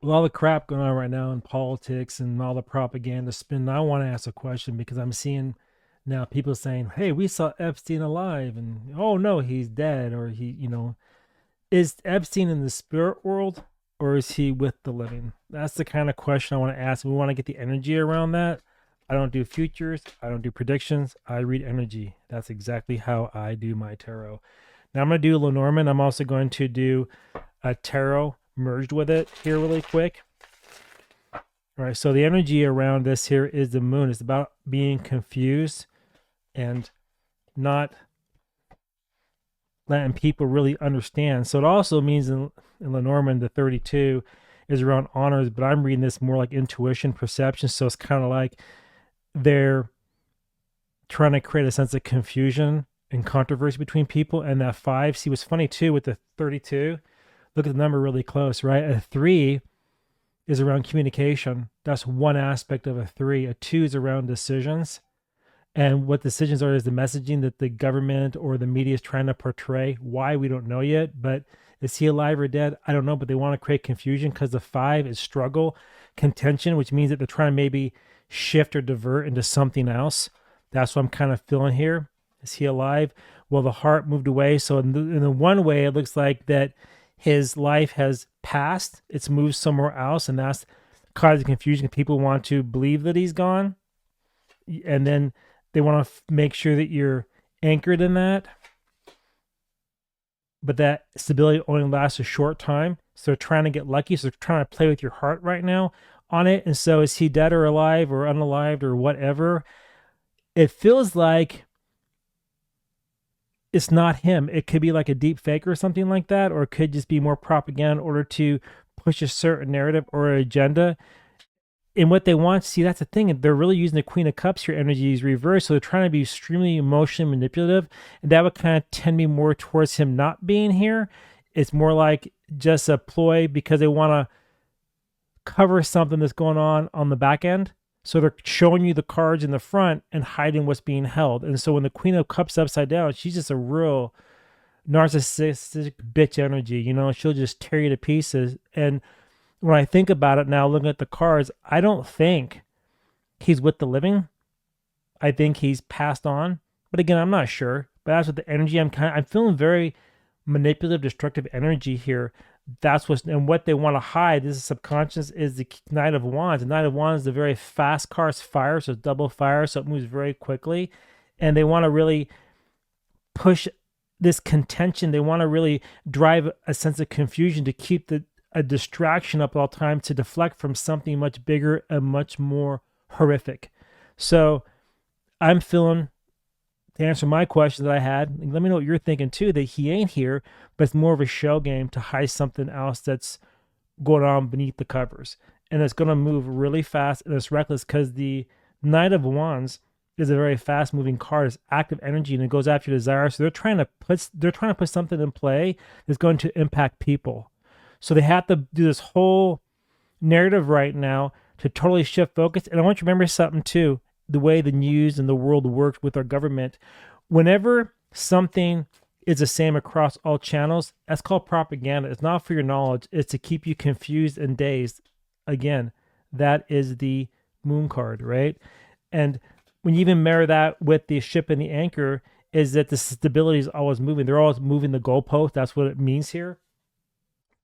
With all the crap going on right now in politics and all the propaganda spin, I want to ask a question because I'm seeing now people saying, "Hey, we saw Epstein alive," and "Oh no, he's dead," or is Epstein in the spirit world or is he with the living? That's the kind of question I want to ask. We want to get the energy around that. I don't do futures. I don't do predictions. I read energy. That's exactly how I do my tarot. Now I'm going to do Lenormand. I'm also going to do a tarot merged with it here really quick. All right, so the energy around this here is the moon. It's about being confused and not letting people really understand. So it also means in Lenormand, the 32 is around honors, but I'm reading this more like intuition, perception. So it's kind of like they're trying to create a sense of confusion and controversy between people. And that five, see, what's funny too with the 32, look at the number really close, right? A three is around communication. That's one aspect of a three. A two is around decisions. And what decisions are is the messaging that the government or the media is trying to portray. Why, we don't know yet. But is he alive or dead? I don't know. But they want to create confusion because the five is struggle, contention, which means that they're trying to maybe shift or divert into something else. That's what I'm kind of feeling here. Is he alive? Well, the heart moved away. So in the one way, it looks like that his life has passed. It's moved somewhere else, and that's causing confusion. People want to believe that he's gone, and then they want to make sure that you're anchored in that. But that stability only lasts a short time. So they're trying to get lucky. So they're trying to play with your heart right now on it. And so is he dead or alive or unalived or whatever? It feels like it's not him. It could be like a deep fake or something like that, or it could just be more propaganda in order to push a certain narrative or agenda. And what they want, see, that's the thing. They're really using the Queen of Cups here, energy is reversed. So they're trying to be extremely emotionally manipulative. And that would kind of tend me more towards him not being here. It's more like just a ploy because they want to cover something that's going on the back end. So they're showing you the cards in the front and hiding what's being held. And so when the Queen of Cups upside down, she's just a real narcissistic bitch energy. She'll just tear you to pieces. And when I think about it now, looking at the cards, I don't think he's with the living. I think he's passed on. But again, I'm not sure. But that's what the energy I'm feeling very manipulative, destructive energy here. That's what they want to hide. This is subconscious is the Knight of Wands. The Knight of Wands is a very fast card, fire, so it's double fire, so it moves very quickly. And they want to really push this contention. They want to really drive a sense of confusion to keep a distraction up at all times to deflect from something much bigger and much more horrific. So I'm feeling, to answer my question that I had, let me know what you're thinking too, that he ain't here, but it's more of a shell game to hide something else that's going on beneath the covers. And it's going to move really fast and it's reckless because the Knight of Wands is a very fast moving card. It's active energy and it goes after your desire. So they're trying to put something in play that's going to impact people. So they have to do this whole narrative right now to totally shift focus. And I want you to remember something too, the way the news and the world works with our government. Whenever something is the same across all channels, that's called propaganda. It's not for your knowledge. It's to keep you confused and dazed. Again, that is the moon card, right? And when you even mirror that with the ship and the anchor, is that the stability is always moving. They're always moving the goalpost. That's what it means here.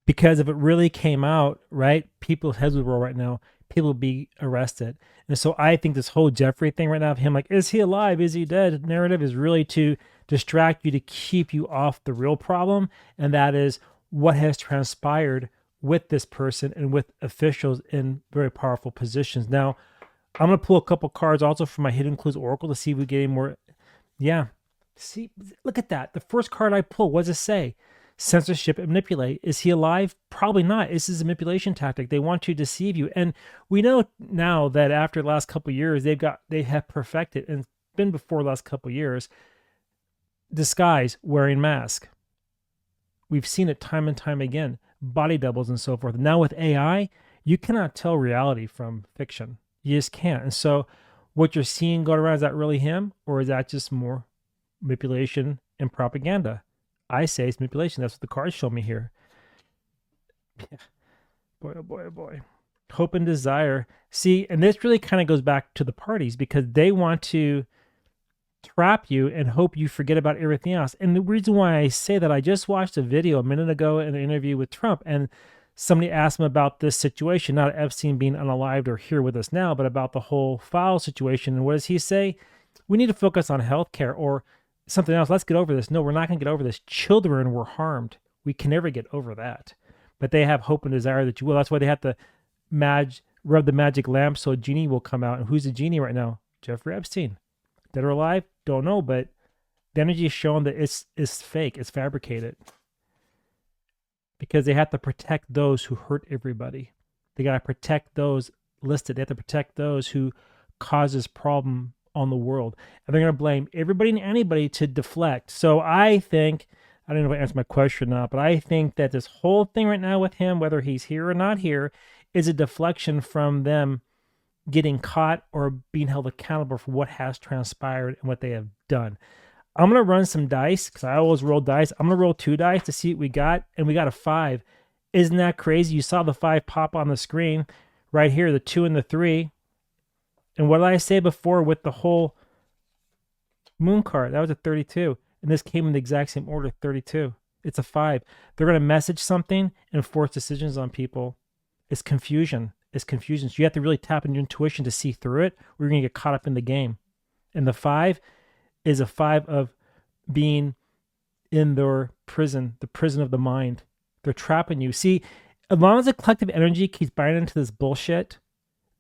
Because if it really came out, right, people's heads would roll right now. People would be arrested. And so I think this whole Jeffrey thing right now of him, like, is he alive? Is he dead? Narrative is really to distract you, to keep you off the real problem. And that is what has transpired with this person and with officials in very powerful positions. Now, I'm going to pull a couple cards also from my Hidden Clues Oracle to see if we get any more. Yeah. See, look at that. The first card I pull, what does it say? Censorship and manipulate. Is he alive? Probably not. This is a manipulation tactic. They want to deceive you. And we know now that after the last couple of years, they have perfected, and been before the last couple of years, disguise, wearing mask. We've seen it time and time again, body doubles and so forth. Now with AI, you cannot tell reality from fiction. You just can't. And so what you're seeing going around, is that really him? Or is that just more manipulation and propaganda? I say it's manipulation. That's what the cards show me here. Boy, oh boy, oh boy. Hope and desire. See, and this really kind of goes back to the parties because they want to trap you and hope you forget about everything else. And the reason why I say that, I just watched a video a minute ago in an interview with Trump, and somebody asked him about this situation, not Epstein being unalived or here with us now, but about the whole file situation. And what does he say? We need to focus on healthcare or something else. Let's get over this. No, we're not going to get over this. Children were harmed. We can never get over that. But they have hope and desire that you will. That's why they have to rub the magic lamp so a genie will come out. And who's the genie right now? Jeffrey Epstein. Dead or alive? Don't know, but the energy is showing that it's fake, it's fabricated. Because they have to protect those who hurt everybody. They got to protect those listed. They have to protect those who causes problem on the world. And they're going to blame everybody and anybody to deflect. So I think, I don't know if I answered my question or not, but I think that this whole thing right now with him, whether he's here or not here, is a deflection from them getting caught or being held accountable for what has transpired and what they have done. I'm going to run some dice because I always roll dice. I'm going to roll 2 dice to see what we got, and we got a 5. Isn't that crazy? You saw the 5 pop on the screen right here, the 2 and the 3. And what did I say before with the whole moon card? That was a 32. And this came in the exact same order, 32. It's a 5. They're going to message something and force decisions on people. It's confusion. It's confusion. So you have to really tap into your intuition to see through it, or you're going to get caught up in the game. And the 5 is a 5 of being in their prison, the prison of the mind. They're trapping you. See, as long as the collective energy keeps buying into this bullshit,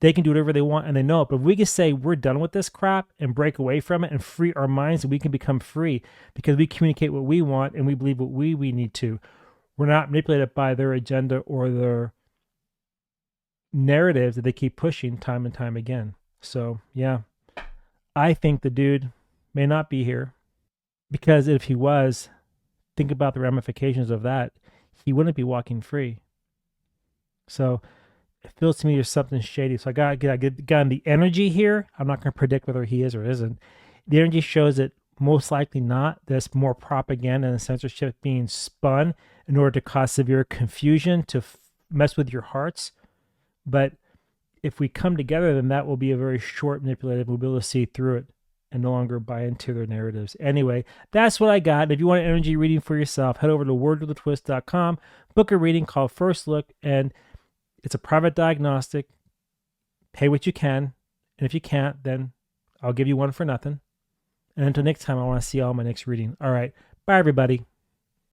they can do whatever they want and they know it. But if we can say we're done with this crap and break away from it and free our minds, we can become free because we communicate what we want and we believe what we need to. We're not manipulated by their agenda or their narratives that they keep pushing time and time again. So, yeah, I think the dude may not be here because if he was, think about the ramifications of that. He wouldn't be walking free. So it feels to me there's something shady. So I got the energy here. I'm not going to predict whether he is or isn't. The energy shows that most likely not. There's more propaganda and censorship being spun in order to cause severe confusion, to mess with your hearts. But if we come together, then that will be a very short manipulative. We'll be able to see through it and no longer buy into their narratives. Anyway, that's what I got. And if you want an energy reading for yourself, head over to wordwithatwist.com, book a reading called First Look, and it's a private diagnostic. Pay what you can. And if you can't, then I'll give you one for nothing. And until next time, I want to see you all in my next reading. All right. Bye, everybody.